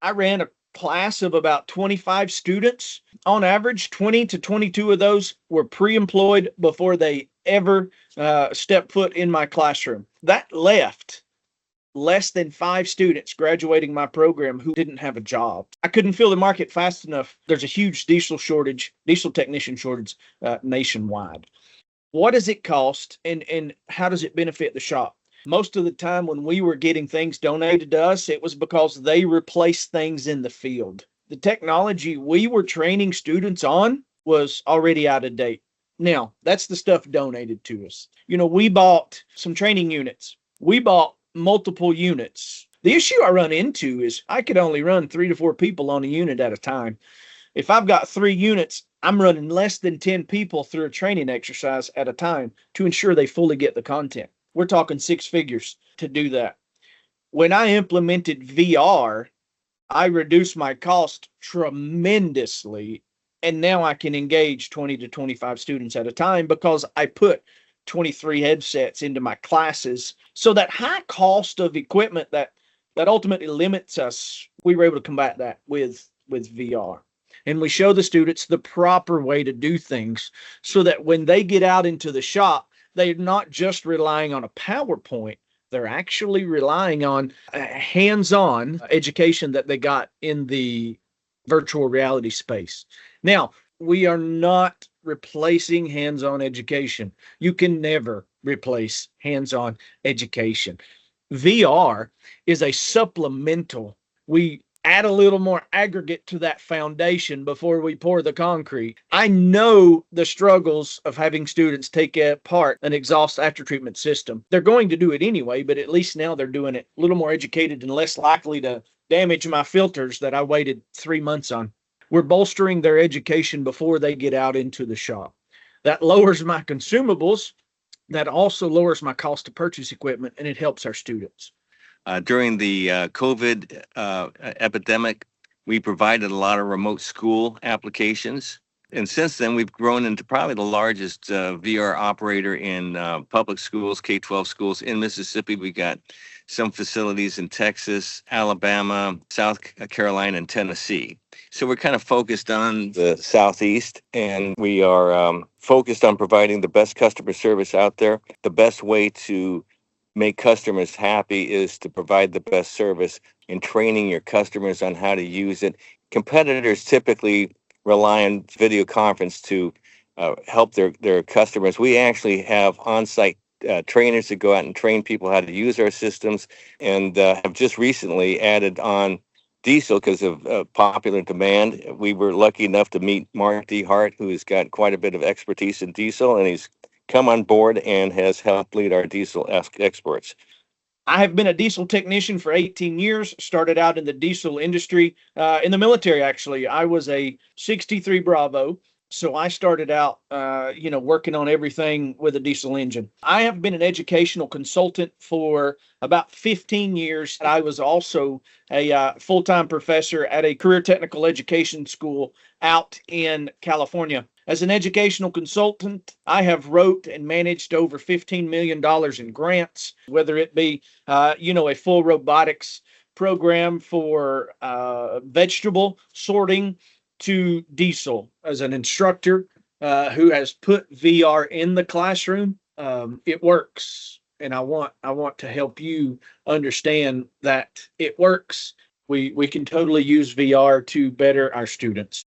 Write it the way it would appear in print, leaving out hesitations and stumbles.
I ran a class of about 25 students. On average, 20 to 22 of those were pre-employed before they ever stepped foot in my classroom. That left less than 5 students graduating my program who didn't have a job. I couldn't fill the market fast enough. There's a huge diesel technician shortage nationwide. What does it cost, and how does it benefit the shop? Most of the time when we were getting things donated to us, it was because they replaced things in the field. The technology we were training students on was already out of date. Now, that's the stuff donated to us. We bought some training units. We bought multiple units. The issue I run into is I could only run 3 to 4 people on a unit at a time. If I've got 3 units, I'm running less than 10 people through a training exercise at a time to ensure they fully get the content. We're talking 6 figures to do that. When I implemented VR, I reduced my cost tremendously, and now I can engage 20 to 25 students at a time because I put 23 headsets into my classes. So that high cost of equipment that ultimately limits us, we were able to combat that with VR. And we show the students the proper way to do things so that when they get out into the shop, they're not just relying on a PowerPoint. They're actually relying on hands-on education that they got in the virtual reality space. Now, we are not replacing hands-on education. You can never replace hands-on education. VR is a supplemental. We add a little more aggregate to that foundation before we pour the concrete. I know the struggles of having students take apart an exhaust after treatment system. They're going to do it anyway, but at least now they're doing it a little more educated and less likely to damage my filters that I waited 3 months on. We're bolstering their education before they get out into the shop. That lowers my consumables. That also lowers my cost to purchase equipment, and it helps our students. During the COVID epidemic, we provided a lot of remote school applications. And since then, we've grown into probably the largest VR operator in public schools, K-12 schools in Mississippi. We got some facilities in Texas, Alabama, South Carolina, and Tennessee. So we're kind of focused on the Southeast, and we are focused on providing the best customer service out there. The best way to make customers happy is to provide the best service in training your customers on how to use it. Competitors typically rely on video conference to help their customers. We actually have on-site trainers that go out and train people how to use our systems, and have just recently added on diesel because of popular demand. We were lucky enough to meet Mark DeHart, who has got quite a bit of expertise in diesel, and he's come on board and has helped lead our diesel exports. I have been a diesel technician for 18 years, started out in the diesel industry, in the military, actually. I was a 63 Bravo. So I started out, working on everything with a diesel engine. I have been an educational consultant for about 15 years. I was also a full-time professor at a career technical education school out in California. As an educational consultant, I have wrote and managed over $15 million in grants, whether it be, a full robotics program for vegetable sorting, to diesel as an instructor who has put VR in the classroom. It works, and I want to help you understand that it works. We can totally use VR to better our students.